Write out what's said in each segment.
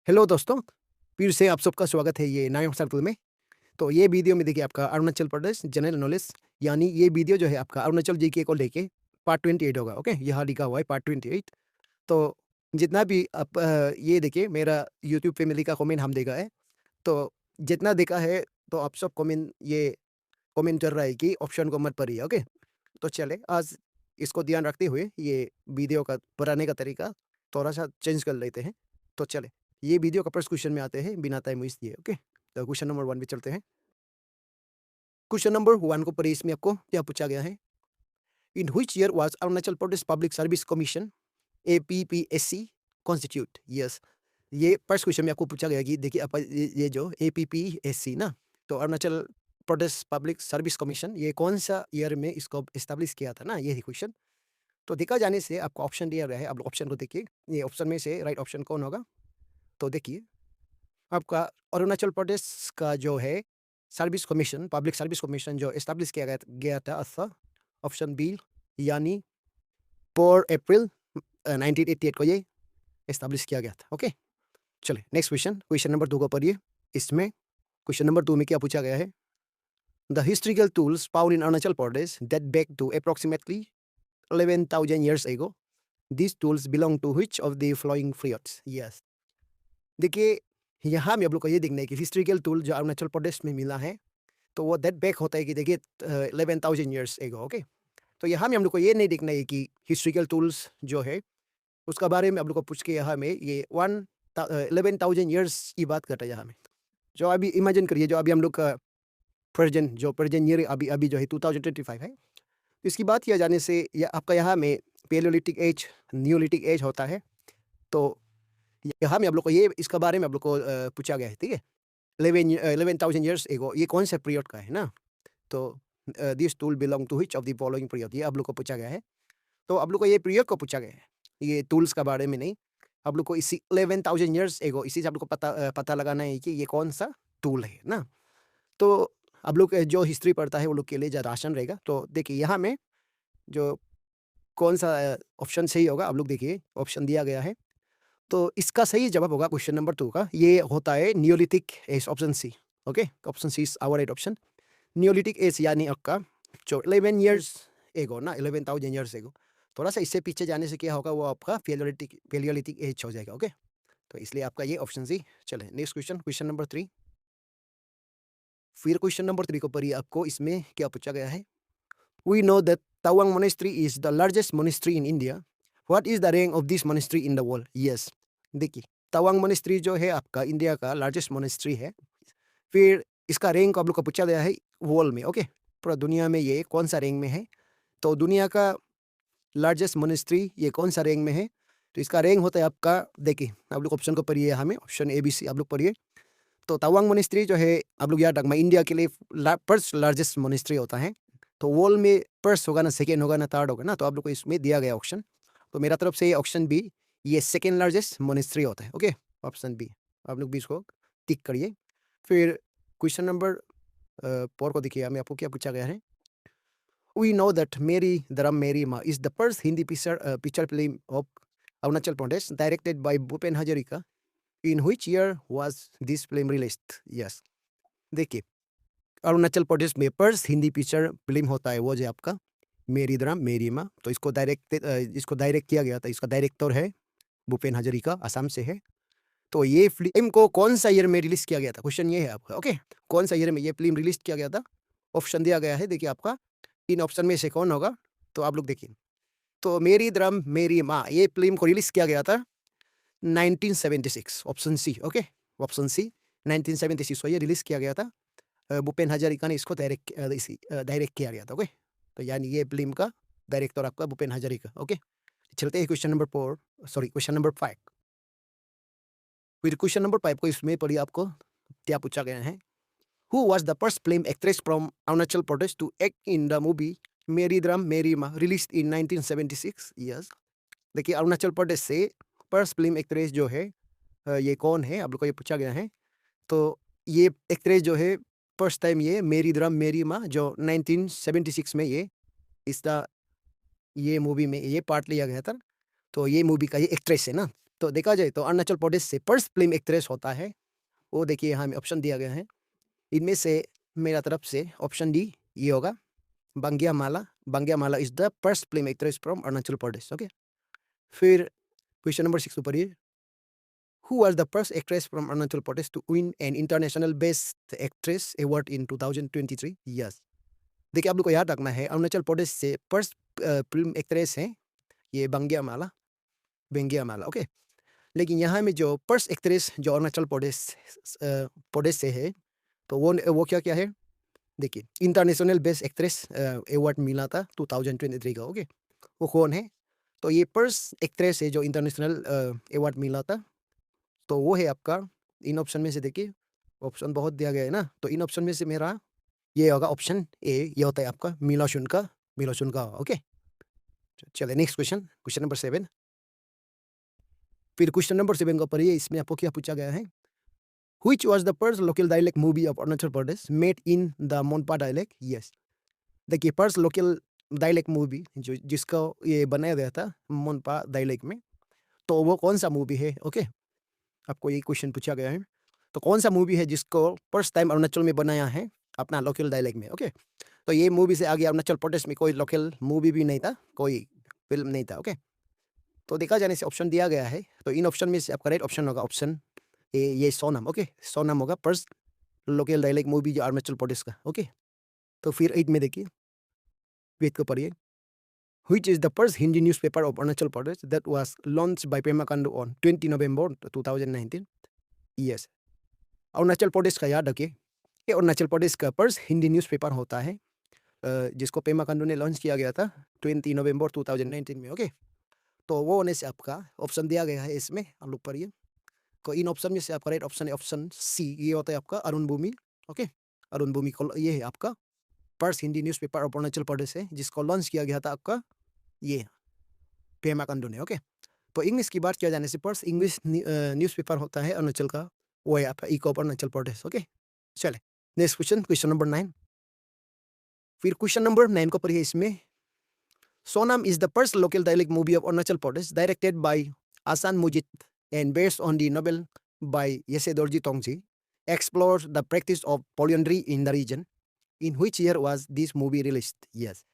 Hello दोस्तों, फिर से आप सबका स्वागत है ये नए सर्कल में। तो ये वीडियो में देखिए आपका अरुणाचल प्रदेश जनरल नॉलेज, यानी ये वीडियो जो है आपका अरुणाचल जीके को लेके पार्ट 28 होगा। ओके, यहाँ लिखा हुआ है पार्ट 28। तो जितना भी आप ये देखिए मेरा यूट्यूब फैमिली का कमेंट हम देखा है। तो जितना देखा है तो आप सब कमेंट ये कमेंट कर रहा है कि ऑप्शन को मत पढ़िए। ओके, तो चले आज इसको ध्यान रखते हुए ये वीडियो का बनाने का तरीका थोड़ा सा चेंज कर लेते हैं। तो चले ये वीडियो का फर्स्ट क्वेश्चन में आते हैं बिना टाइम वेस्ट किए। ओके, तो क्वेश्चन नंबर 1 पे चलते हैं। क्वेश्चन नंबर 1 को पढ़िए, इसमें आपको क्या पूछा गया है? In which year was Arunachal Pradesh public service commission APPSC constitute? Yes, ये फर्स्ट क्वेश्चन में आपको पूछा गया कि देखिए आप ये जो एपीपीएससी ना, तो Arunachal Pradesh public service commission ये कौन सा ईयर में इसको एस्टेब्लिश किया था ना, ये क्वेश्चन। तो देखा जाने से आपको ऑप्शन दिया गया है, आप ऑप्शन को देखिए। ये ऑप्शन में से राइट ऑप्शन कौन होगा? तो देखिए आपका अरुणाचल प्रदेश का जो है service commission, public service commission जो एस्टेब्लिश किया गया था अर्थात ऑप्शन बी, यानी 4 अप्रैल 1988 को ये एस्टेब्लिश किया गया था। ओके, चलिए नेक्स्ट क्वेश्चन, क्वेश्चन नंबर 2 को पढ़िए। इसमें क्वेश्चन नंबर 2 में क्या पूछा गया है? The historical tools found in Arunachal Pradesh date back to approximately 11,000 years ago. These tools belong to which of the following periods? Yes. देखिए यहाँ में आप लोग को ये देखना है कि हिस्ट्रिकल टूल जो अरुणाचल प्रदेश में मिला है, तो वो डेट बैक होता है कि देखिए 11,000 ईयर्स एगो। ओके, तो यहाँ में हम लोग को ये नहीं देखना है कि हिस्ट्रिकल टूल्स जो है उसका बारे में आप लोग को पूछ के यहाँ में ये 11,000 ईयर्स की बात करता है यहाँ में। जो अभी इमेजिन करिए, जो अभी हम लोग का प्रेजेंट ईयर अभी अभी जो है 2025 है, तो इसकी बात किया जाने से आपका यहाँ में पेलियोलिटिक एज, न्यूलिटिक एज होता है। तो यहाँ में आप लोग को ये इसका बारे में आप लोग को पूछा गया है, ठीक है। 11,000 ईयर्स एगो ये कौन सा पीरियड का है ना। तो this tool belong to which of the following period, ये आप लोग को पूछा गया है। तो आप लोग को ये पीरियड को पूछा गया है, ये टूल्स का बारे में नहीं। आप लोग को इसी 11,000 ईयर्स एगो इसी से आप लोग को पता लगाना है कि ये कौन सा टूल है ना। तो आप लोग जो हिस्ट्री पढ़ता है वो लोग के लिए ज़्यादा आसान रहेगा। तो देखिए यहाँ में जो कौन सा ऑप्शन सही होगा, आप लोग देखिए ऑप्शन दिया गया है। तो इसका सही जवाब होगा क्वेश्चन नंबर 2 का, ये होता है Neolithic age, option C. Okay, option C is our right option. Neolithic age यानी आपका जो 11 ईयर्स एगो ना, 11,000 ईयर्स एगो, थोड़ा सा इससे पीछे जाने से क्या होगा, वो आपका पेलियोलिथिक एज हो जाएगा। ओके, तो इसलिए आपका ये ऑप्शन सी। चले नेक्स्ट क्वेश्चन, क्वेश्चन नंबर 3। फिर क्वेश्चन नंबर 3 को पढ़िए, आपको इसमें क्या पूछा गया है? We know that Tawang monastery is the largest monastery in India. What is the rank of this monastery in the world? Yes, देखिए तवांग मोनेस्ट्री जो है आपका इंडिया का लार्जेस्ट मोनेस्ट्री है। फिर इसका रैंक आप लोग को पूछा गया है वर्ल्ड में। ओके, पूरा दुनिया में ये कौन सा रैंक में है? तो दुनिया का लार्जेस्ट मोनेस्ट्री ये कौन सा रैंक में है? तो इसका रैंक होता है आपका, देखिए आप लोग ऑप्शन को पढ़िए, हमें ऑप्शन ए बी सी आप लोग पढ़िए। तो तवांग मोनेस्ट्री जो है आप लोग याद रखना, इंडिया के लिए फर्स्ट लार्जेस्ट मोनेस्ट्री होता है। तो वर्ल्ड में फर्स्ट होगा ना, सेकेंड होगा ना, थर्ड होगा ना, तो आप लोग को इसमें दिया गया ऑप्शन। तो मेरा तरफ से ये ऑप्शन बी, ये सेकेंड लार्जेस्ट मोनेस्ट्री होता है। ओके, ऑप्शन बी आप लोग भी इसको टिक करिए। फिर क्वेश्चन नंबर 4 को देखिए, हमें आपको क्या पूछा गया है? वी नो दैट मेरी धरम मेरी माँ is the first Hindi picture film of Arunachal Pradesh directed by Bhupen Hazarika. In which year was this film released? Yes, देखिए अरुणाचल प्रदेश में फर्स्ट हिंदी पिक्चर फिल्म होता है वो जो आपका मेरी धरम मेरी माँ। तो इसको डायरेक्ट किया गया था, इसका डायरेक्टर है भूपेन हजारिका, असम से है। तो ये फिल्म को कौन सा ईयर में रिलीज किया गया था, क्वेश्चन ये है आपका। ओके, कौन सा ईयर में ये फिल्म रिलीज किया गया था? ऑप्शन दिया गया है, देखिए आपका इन ऑप्शन में से कौन होगा? तो आप लोग देखिए, तो मेरी धरम मेरी माँ ये फिल्म को रिलीज किया गया था 1976, option C. Okay, option C 1976 को ये रिलीज किया गया था। भूपेन हजारिका ने इसको डायरेक्ट किया गया था। ओके, तो यानी ये फिल्म का डायरेक्टर आपका भूपेन हजारिका। ओके, चलते हैं question number 4, sorry question number 5। फिर क्वेश्चन नंबर 5 को इसमें पढ़िए, आपको क्या पूछा गया है? Who was the first film actress from Arunachal Pradesh to act in the movie Meri Dharam मेरी माँ रिलीज्ड इन 1976? यस, देखिए अरुणाचल प्रदेश से फर्स्ट फिल्म एक्ट्रेस जो है ये कौन है, आप लोग को ये पूछा गया है। तो ये एक्ट्रेस जो है फर्स्ट टाइम ये मेरी धरम मेरी माँ जो 1976 में ये मूवी में ये पार्ट लिया गया था। तो ये मूवी का ये एक्ट्रेस है ना, तो देखा जाए तो अरुणाचल प्रदेश से फर्स्ट फिल्म एक्ट्रेस होता है, वो देखिए यहाँ में ऑप्शन दिया गया है। इनमें से मेरा तरफ से ऑप्शन डी ये होगा, Bangya Mala. Bangya Mala is the first film actress from Arunachal Pradesh. Okay, फिर क्वेश्चन नंबर 6 ऊपर ये, who was the first actress from Arunachal Pradesh to win an international best actress award in 2023? Yes, देखिए आप लोग को याद रखना है, अरुणाचल प्रदेश से फर्स्ट फिल्म एक्ट्रेस है ये बांग्या माला, बेंगिया माला। ओके, लेकिन यहाँ में जो फर्स्ट एक्ट्रेस जो अरुणाचल प्रदेश से है, तो वो क्या क्या है, देखिए इंटरनेशनल बेस्ट एक्ट्रेस अवार्ड मिला था 2023 का। ओके, वो कौन है, तो ये फर्स्ट एक्ट्रेस है जो इंटरनेशनल अवार्ड मिला था, तो वो है आपका इन ऑप्शन में से, देखिए ऑप्शन बहुत दिया गया है ना, तो इन ऑप्शन में से मेरा ये होगा ऑप्शन ए, ये होता है आपका मिला शुनका। ओके, चलिए नेक्स्ट क्वेश्चन, क्वेश्चन नंबर 7। फिर क्वेश्चन नंबर 7 का पढ़िए, इसमें आपको क्या पूछा गया है, Which was the first local dialect movie of Arunachal Pradesh made in the Monpa dialect? Yes, देखिए फर्स्ट लोकल डायलेक्ट मूवी जो जिसका ये बनाया गया था मोनपा डायलेक्ट में, तो वो कौन सा मूवी है? ओके, आपको ये क्वेश्चन पूछा गया है, तो कौन सा मूवी है जिसको फर्स्ट टाइम अरुणाचल में बनाया है अपना लोकल डायलेक्ट में? ओके, तो ये मूवी से आगे अरुणाचल प्रदेश में कोई लोकल मूवी भी नहीं था, कोई फिल्म नहीं था। ओके, तो देखा जाने से ऑप्शन दिया गया है, तो इन ऑप्शन में से आपका राइट ऑप्शन होगा ऑप्शन ए, ये सोनम। ओके, सोनम होगा फर्स्ट लोकल डायलेक्ट मूवी जो अरुणाचल प्रदेश का। ओके, तो फिर 8 में देखिए, वेट को पढ़िए, which is the first Hindi newspaper of Arunachal Pradesh that was launched by Pema Khandu on 20 November 2019? Yes, Arunachal Pradesh का याद रखिए, ये अरुणाचल प्रदेश का फर्स्ट हिंदी न्यूज़पेपर होता है जिसको पेमा खांडू ने लॉन्च किया गया था 20 नवंबर 2019 में। ओके, तो वो होने से आपका ऑप्शन दिया गया है इसमें, आप लोग पढ़िए, तो इन ऑप्शन में से आपका राइट ऑप्शन है ऑप्शन सी, ये होता है आपका अरुण भूमि। ओके, अरुण भूमि ये है आपका first Hindi newspaper of Arunachal Pradesh है जिसको लॉन्च किया गया था आपका ये पेमा खांडू ने। ओके, तो इंग्लिश की बात किया जाने से फर्स्ट इंग्लिश न्यूज़पेपर होता है अरुणाचल का, वो है आपका eco of Arunachal Pradesh. Okay, चले नेक्स्ट क्वेश्चन, क्वेश्चन नंबर 9। फिर क्वेश्चन नंबर 9 को पढ़िए, इसमें Sonam is the first local dialect movie of Arunachal Pradesh directed by आसान मुजित and based on the novel by Yese Dorji Tongji, explores the practice of polyandry in the region. In which year was this movie released? Yes,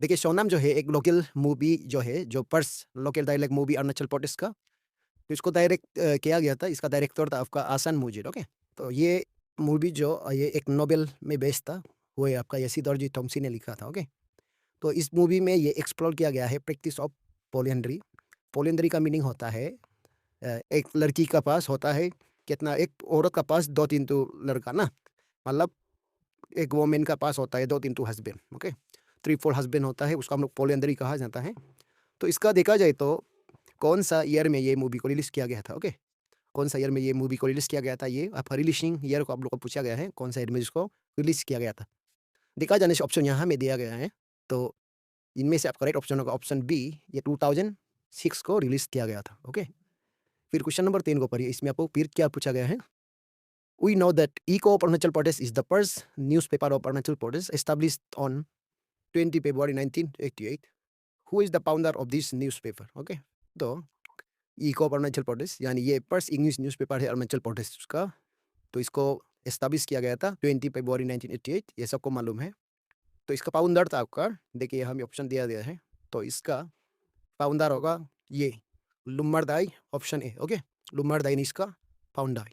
देखिए सोनम जो है एक local movie जो है, जो first local dialect movie Arunachal Pradesh का, तो इसको डायरेक्ट किया गया था, इसका डायरेक्टर था आपका आसान मुजित। ओके, तो ये मूवी जो ये एक नोवेल में बेस्ड था, वो है आपका यसी दर्जी टोंगसी ने लिखा था। ओके, तो इस मूवी में ये एक्सप्लोर किया गया है प्रैक्टिस ऑफ पोलियंड्री। पोलियंड्री का मीनिंग होता है एक लड़की का पास होता है कितना, एक औरत का पास 2-3 तो लड़का ना, मतलब एक वोमेन का पास होता है 2-3 तो हस्बैंड। ओके, 3-4 हस्बैंड होता है, उसका हम लोग पोलियंड्री कहा जाता है। तो इसका देखा जाए तो कौन सा ईयर में ये मूवी को रिलीज़ किया गया था? ओके, कौन सा ईयर में ये मूवी को रिलीज़ किया गया था, ये आपका रिलीजिंग ईयर को आप लोग को पूछा गया है, कौन सा ईयर में इसको रिलीज़ किया गया था? देखा जाने से ऑप्शन यहाँ में दिया गया है, तो इनमें से आपका राइट ऑप्शन होगा ऑप्शन बी, ये 2006 को रिलीज़ किया गया था। ओके, फिर क्वेश्चन नंबर 3 को पढ़िए, इसमें आपको फिर क्या पूछा गया है, we know that Echo of Arunachal Pradesh is the first newspaper of Arunachal Pradesh established on 20 February 1988, who is the founder of this newspaper? Okay, तो इको ऑफ अरुणाचल प्रदेश यानी ये फर्स्ट इंग्लिश न्यूज़पेपर है अरुणाचल प्रदेश का, तो इसको एस्टैब्लिश किया गया था 20 फरवरी 1988, ये सबको मालूम है। तो इसका फाउंडर था आपका, देखिए हमें ऑप्शन दिया गया है, तो इसका फाउंडर होगा ये लुम्मरदाई, ऑप्शन ए। ओके, लुम्मरदाई ने इसका फाउंडर।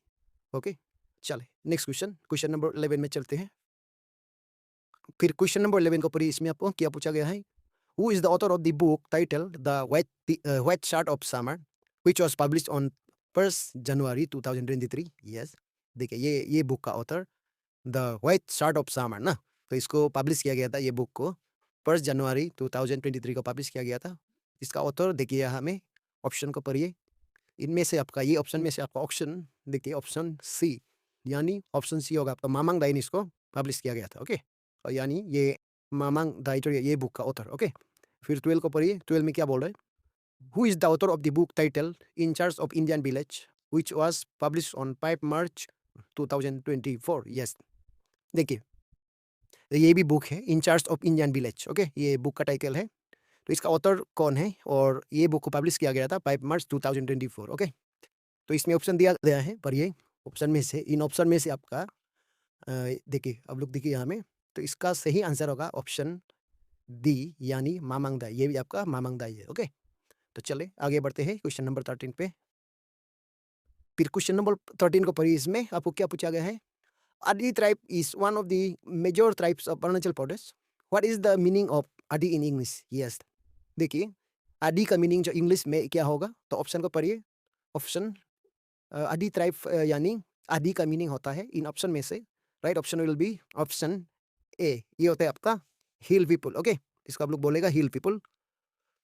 ओके, चले नेक्स्ट क्वेश्चन, क्वेश्चन नंबर 11 में चलते हैं। फिर क्वेश्चन नंबर 11 को पढ़िए, इसमें आपको क्या पूछा गया है, who is the author of the book title the white shirt of summer which was published on 1 January 2023? Yes, देखिए ये बुक का author the white shirt of summer ना, तो इसको पब्लिश किया गया था, ये बुक को 1 जनवरी 2023 को पब्लिश किया गया था। इसका ऑथर देखिए यहाँ में ऑप्शन को पढ़िए, इनमें से आपका ये ऑप्शन में से आपका ऑप्शन देखिए ऑप्शन सी, यानी ऑप्शन सी होगा आपका मामांग दाई ने इसको पब्लिश किया गया था। ओके, और यानी ये मामांग दाई जो ये बुक का ऑथर। ओके, फिर 12 को पढ़िए, 12 में क्या बोल रहे हैं, who is the author of the book title in charge of Indian village which was publish on 5 March 2024? Yes, देखिए ये भी बुक है in charge of Indian village. Okay, ये बुक का टाइटल है, तो इसका ऑथर कौन है और ये बुक को पब्लिश किया गया था 5 मार्च 2024। ओके, तो इसमें ऑप्शन दिया गया है, पढ़िए ऑप्शन में से, इन ऑप्शन में से आपका देखिए, अब लोग देखिए यहाँ में, तो इसका सही आंसर होगा ऑप्शन डी यानी मामांगदाई। ये भी आपका मामांगदाई है। ओके, तो चले आगे बढ़ते हैं क्वेश्चन नंबर 13 पे। फिर क्वेश्चन नंबर 13 को पढ़िए, इसमें आपको क्या पूछा गया है? Adi tribe is one of the major tribes of Arunachal Pradesh. What is the meaning of Adi in English? Yes. देखिए, आदि का मीनिंग जो इंग्लिश में क्या होगा, तो ऑप्शन को पढ़िए। ऑप्शन आदि ट्राइब यानी आदि का मीनिंग होता है इन ऑप्शन में से, right option will be option A, ये होता है आपका हिल पीपल। ओके, इसको आप लोग बोलेगा हिल पीपल।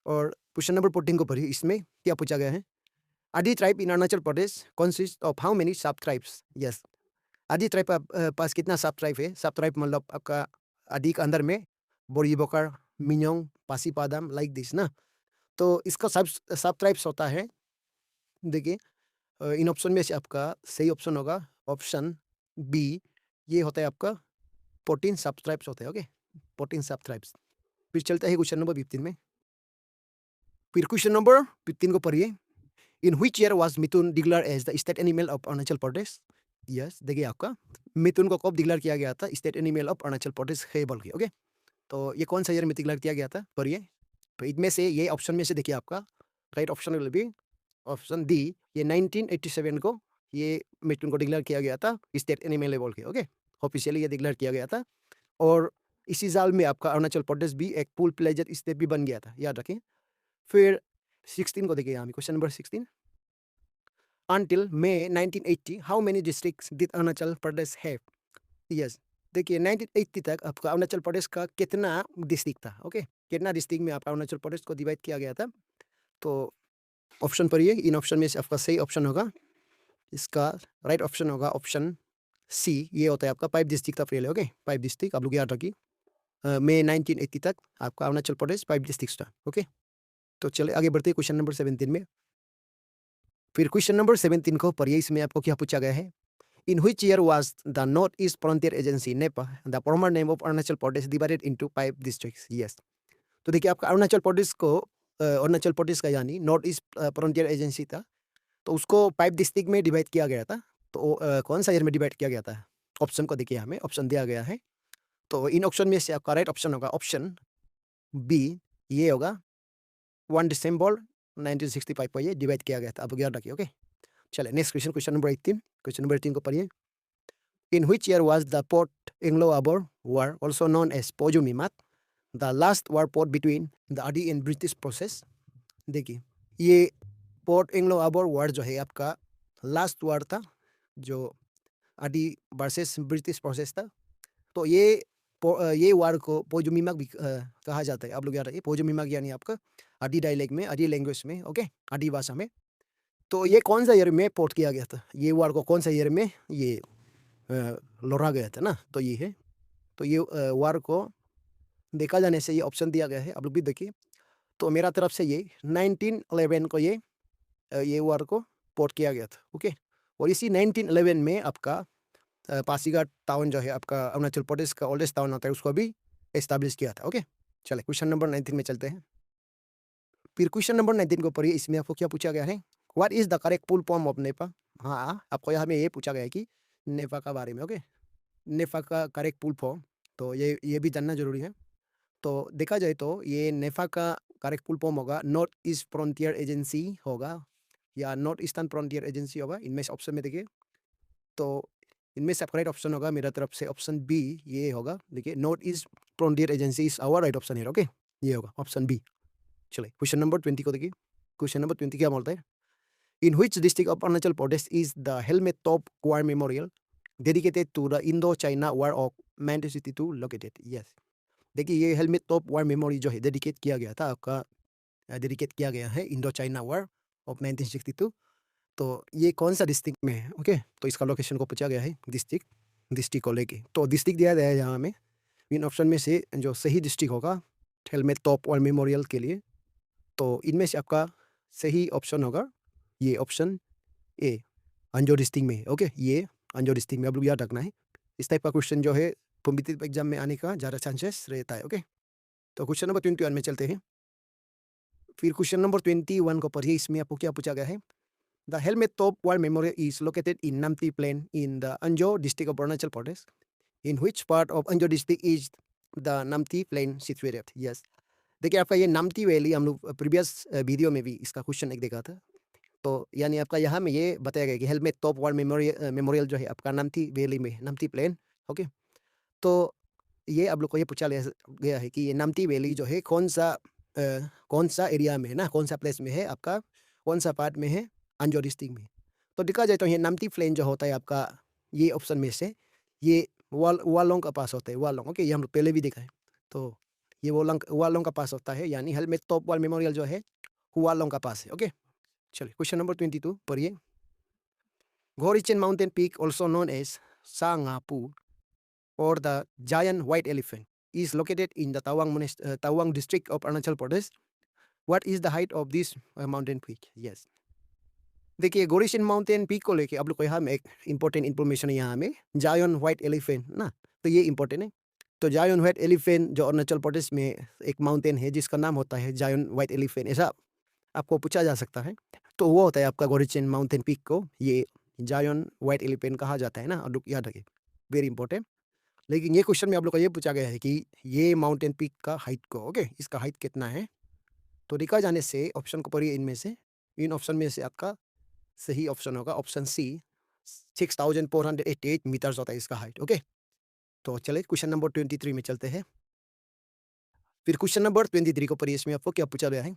और क्वेश्चन नंबर 14 को पढ़िए, इसमें क्या पूछा गया है? आदि tribe in Arunachal Pradesh consist of how many सब ट्राइब्स? यस, आदि ट्राइब पास कितना सब ट्राइब है? सब ट्राइब मतलब आपका आदि के अंदर में बोरी बोकर, मिन्योंग, पासीपादम, लाइक दिस ना। तो इसका सब ट्राइब्स होता है, देखिए इन ऑप्शन में से आपका सही ऑप्शन होगा ऑप्शन बी, ये होता है आपका 14 सब ट्राइब्स होते हैं। ओके, 14 सब ट्राइब्स। फिर चलता है क्वेश्चन नंबर 15 में। फिर क्वेश्चन नंबर 15 को पढ़िए। In which year was mithun declare as the state animal of Arunachal Pradesh? Yes, देखिए आपका मिथुन को कब डिक्लेयर किया गया था state animal of Arunachal Pradesh है बोल के। ओके, तो ये कौन सा ईयर में डिक्लेयर किया गया था, पढ़िए। तो इनमें से ये ऑप्शन में से देखिए आपका right option will be option D, ये 1987 को ये मिथुन को डिक्लेयर किया गया था स्टेट एनिमल बोल के। ओके, ऑफिशियली ये डिक्लेयर किया गया था। और इसी साल में आपका अरुणाचल प्रदेश भी एक फुल प्लेजेड स्टेट भी बन गया था, याद रखें। फिर 16 को देखिए यहाँ में, question number 16। Until May 1980, how many districts did Arunachal Pradesh have? Yes, देखिए 1980 तक आपका अरुणाचल प्रदेश का कितना डिस्ट्रिक्ट था? ओके, कितना डिस्ट्रिक्ट में आपका अरुणाचल प्रदेश को डिवाइड किया गया था? तो ऑप्शन पढ़िए, इन ऑप्शन में से आपका सही ऑप्शन होगा, इसका राइट ऑप्शन होगा ऑप्शन सी, ये होता है आपका 5 डिस्ट्रिक्ट था पहले। ओके, 5 डिस्ट्रिक्ट आप लोग याद रखिए। मई 1980 तक आपका अरुणाचल प्रदेश 5 डिस्ट्रिक्ट था। ओके, तो चले आगे बढ़ते हैं क्वेश्चन नंबर 17 में। फिर क्वेश्चन नंबर 17 को पढ़िए, इसमें आपको क्या पूछा गया है? In which year was the north East Frontier agency Nipah the former name of Arunachal Pradesh divided into 5 districts? Yes, तो देखिए आपका अरुणाचल प्रदेश को अरुणाचल प्रदेश का यानी नॉर्थ ईस्ट फ्रंटियर एजेंसी था, तो उसको 5 डिस्ट्रिक्ट में डिवाइड किया गया था। तो कौन सा ईयर में डिवाइड किया गया था? ऑप्शन को देखिए, हमें ऑप्शन दिया गया है। तो इन ऑप्शन में से आपका राइट ऑप्शन होगा ऑप्शन बी, ये होगा 1 दिसंबर 1965 को ये डिवाइड किया गया था। आप याद रखिए। ओके, चले next question, question number 18। Question number 18 को पढ़िए। In which year was the fought Anglo Abor war also known as पोजुमिमात the last war fought between the Adi and British process? देखिए, ये पोर्ट एंग्लो-अबोर वार जो है आपका लास्ट वार था जो आदी वर्सेस ब्रिटिश प्रोसेस था। तो ये वार को पोजुमिमाक भी कहा जाता है। आप लोग याद रखिए, पोजुमिमाक यानी आपका आदी डायलेक्ट में, आदी लैंग्वेज में, ओके, आदी भाषा में। तो ये कौन सा ईयर में पोर्ट किया गया था? ये वार को कौन सा ईयर में ये लड़ा गया था ना? तो ये है, तो ये वार को देखा जाने से ये ऑप्शन दिया गया है, आप लोग भी देखिए। तो मेरा तरफ से ये 1911 को ये वार को पोर्ट किया गया था। ओके, और इसी 1911 में आपका पासीघाट टाउन जो है आपका अरुणाचल प्रदेश का ओल्डेस्ट टाउन होता है, उसको भी एस्टैब्लिश किया था। ओके, चले क्वेश्चन नंबर 19 में चलते हैं। फिर क्वेश्चन नंबर 19 को पढ़िए, इसमें आपको क्या पूछा गया है? What is the correct full form of Nipah? हाँ, आपको यहाँ में ये पूछा गया है कि नेपा का बारे में। ओके, नेपा का करेक्ट फुल फॉर्म, तो ये भी जानना जरूरी है। तो देखा जाए तो ये नेपा का करेक्ट फुल फॉर्म होगा नॉर्थ ईस्ट फ्रंटियर एजेंसी होगा या नॉर्थ ईस्टर्न फ्रंटियर एजेंसी होगा। इनमें से ऑप्शन में देखिए, तो इनमें से राइट ऑप्शन होगा मेरा तरफ से ऑप्शन बी, ये होगा। देखिए, North East Frontier Agency is our right option है। ओके, ये होगा ऑप्शन बी। चलिए क्वेश्चन नंबर 20 को देखिए। क्वेश्चन नंबर 20 क्या बोलता है? In which district of Arunachal Pradesh is the helmet top war memorial dedicated to the Indo China war of 1962 located? Yes, देखिए ये हेलमेट टॉप वार मेमोरी जो है डेडिकेट किया गया था आपका, डेडिकेट किया गया है इंडो चाइना वार ऑफ 1962। तो ये कौन सा डिस्ट्रिक्ट में है? ओके, तो इसका लोकेशन को पूछा गया है, डिस्ट्रिक्ट को लेके। तो डिस्ट्रिक्ट दिया गया है यहाँ में, इन ऑप्शन में से जो सही डिस्ट्रिक्ट होगा हेलमेट टॉप वार मेमोरियल के लिए, तो इनमें से आपका सही ऑप्शन होगा ये ऑप्शन ए, अंजो डिस्ट्रिक्ट में। ओके, ये अंजो डिस्ट्रिक्ट में आप लोग याद रखना है। इस टाइप का क्वेश्चन जो है कॉम्पिटिटिव एग्जाम में आने का ज़्यादा चांसेस रहता है। ओके, तो क्वेश्चन नंबर 21 में चलते हैं। फिर क्वेश्चन नंबर 21 को पढ़िए, इसमें आपको क्या पूछा गया है? The helmet top war memorial is located in Namti plain in the Anjaw district of Arunachal Pradesh. In which part of Anjaw district is the Namti plain situated? Yes, देखिए आपका ये नाम्ती वैली हम लोग प्रीवियस वीडियो में भी इसका क्वेश्चन एक देखा था। तो यानी आपका यहाँ में ये बताया गया कि हेलमेट टॉप वार मेमोरियल जो है आपका नाम्ती वैली में, नाम्ती प्लेन। ओके, तो ये आप लोग को ये पूछा गया है कि ये नाम्ती वैली जो है कौन सा एरिया में है ना, कौन सा प्लेस में है आपका, कौन सा पार्ट में है अंजो डिस्ट्रिक्ट में। तो देखा जाए तो ये नाम्ती प्लेन जो होता है आपका, ये ऑप्शन में से ये वालोंग का पास होता है, वालोंग। ओके, ये हम लोग पहले भी देखा है। तो ये वालोंग का पास होता है, यानी हेलमेट टॉप वार मेमोरियल जो है वालोंग का पास है। ओके, चलिए क्वेश्चन नंबर 22 पढ़िए। Gorichen mountain peak, also known as Sangapu or the giant white elephant, is located in the Tawang district of Arunachal Pradesh. What is the height of this mountain peak? Yes. देखिए गोरिशन mountain peak को लेके आप लोग को यहाँ में एक important information है, यहाँ में जायन व्हाइट एलिफेंट ना, तो ये इंपॉर्टेंट है। तो जायन व्हाइट एलिफेंट जो अरुणाचल प्रदेश में एक माउंटेन है जिसका नाम होता है जायन व्हाइट एलिफेंट, ऐसा आपको पूछा जा सकता है। तो वो होता है आपका गोरिचन माउंटेन पीक को ये जायन व्हाइट एलिफेंट कहा जाता है ना, और याद रखिए, वेरी इंपॉर्टेंट। लेकिन ये क्वेश्चन में आप लोग को ये पूछा गया है कि ये माउंटेन पीक का हाइट को, ओके, इसका हाइट कितना है। तो देखा जाने से ऑप्शन को पढ़िए, इनमें से इन ऑप्शन में से आपका सही ऑप्शन होगा ऑप्शन सी, 6488 मीटर्स होता है इसका हाइट। ओके, तो चलिए क्वेश्चन नंबर 23 में चलते हैं। फिर क्वेश्चन नंबर 23 को पढ़िए, इसमें आपको क्या पूछा गया है?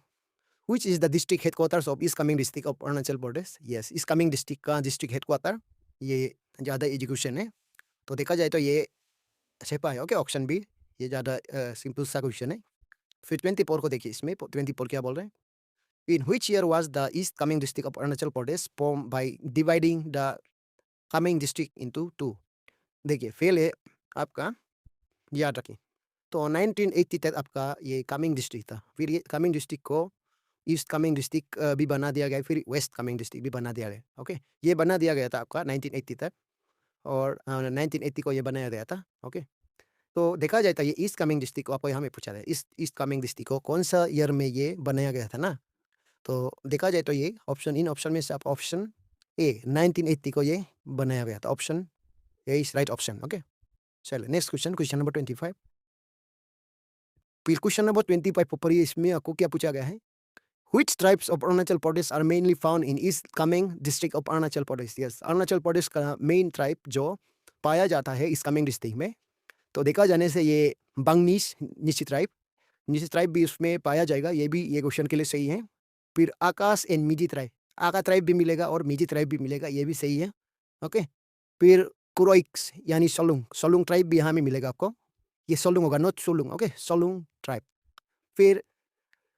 Which is the district headquarters of East Caming district of Arunachal Pradesh? Yes, East Caming district का डिस्ट्रिक्ट हेडक्वार्टर ये ज़्यादा एजुकेशन है। तो देखा जाए तो ये छेपा है। ओके, ऑप्शन बी, ये ज़्यादा सिंपल सा क्वेश्चन है। फिर 24 को देखिए, इसमें 24 क्या बोल रहे हैं? इन which year was the East Caming district of Arunachal Pradesh formed by dividing the Caming district into two? देखिए फेल है आपका, याद रखिए। तो 1980 तक आपका ये कामिंग डिस्ट्रिक्ट था, फिर ये कामिंग डिस्ट्रिक्ट को ईस्ट कामिंग डिस्ट्रिक्ट भी बना दिया गया, फिर वेस्ट कामिंग डिस्ट्रिक्ट भी बना दिया गया। ओके, ये बना दिया गया था आपका 1980 तक, और 1980 को ये बनाया गया था। ओके, तो देखा जाए तो ये ईस्ट कामिंग डिस्ट्रिक्ट को आपको यहाँ में पूछा है, ईस्ट कामिंग डिस्ट्रिक्ट को कौन सा ईयर में ये बनाया गया था ना। तो देखा जाए तो ये इन ऑप्शन में से आप ऑप्शन ए 1980 को ये बनाया गया था, option A is right option. Okay, चलिए नेक्स्ट क्वेश्चन, क्वेश्चन नंबर 25। फिर क्वेश्चन नंबर 25 पर पढ़िए, इसमें आपको क्या पूछा गया है? Which tribes of Arunachal Pradesh are mainly found in East Caming district of Arunachal Pradesh? Yes, Arunachal Pradesh का मेन ट्राइब जो पाया जाता है ईस्ट कामेंग डिस्ट्रिक्ट में, तो देखा जाने से ये बंगनीस निशी ट्राइब भी उसमें पाया जाएगा, ये भी ये क्वेश्चन के लिए सही है। फिर आकाश एंड मिजी ट्राइब, आका ट्राइब भी मिलेगा और मिजी ट्राइब भी मिलेगा, ये भी सही है। ओके, फिर कुरोइक्स यानी सोलुंग ट्राइब भी यहाँ में मिलेगा आपको, ये सोलुंग होगा, not Solung. Okay, Solung tribe. फिर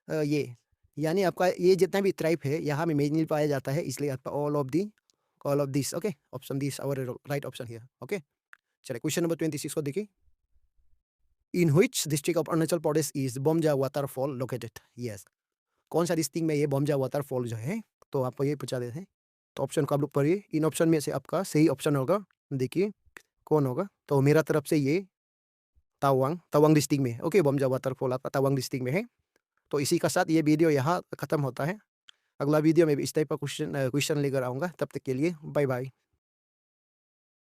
ये यानी आपका ये जितना भी ट्राइब है यहाँ में मेनली पाया जाता है, इसलिए आपका all of this. Okay, option this our right option here. Okay, चलिए क्वेश्चन नंबर 26 को देखिए। In which district of Arunachal Pradesh is Bomja waterfall located? Yes, कौन सा डिस्ट्रिक्ट में ये बोमजा वाटरफॉल जो है, तो आपको ये पूछा देते हैं। तो ऑप्शन को आप लोग पढ़िए, इन ऑप्शन में से आपका सही ऑप्शन होगा, देखिए कौन होगा। तो मेरा तरफ से ये तवांग डिस्ट्रिक्ट में। ओके, बोमजा वाटरफॉल आपका तवांग डिस्ट्रिक्ट में है। तो इसी का साथ ये वीडियो यहाँ खत्म होता है। अगला वीडियो में भी इस टाइप का क्वेश्चन लेकर आऊँगा, तब तक के लिए बाय बाय।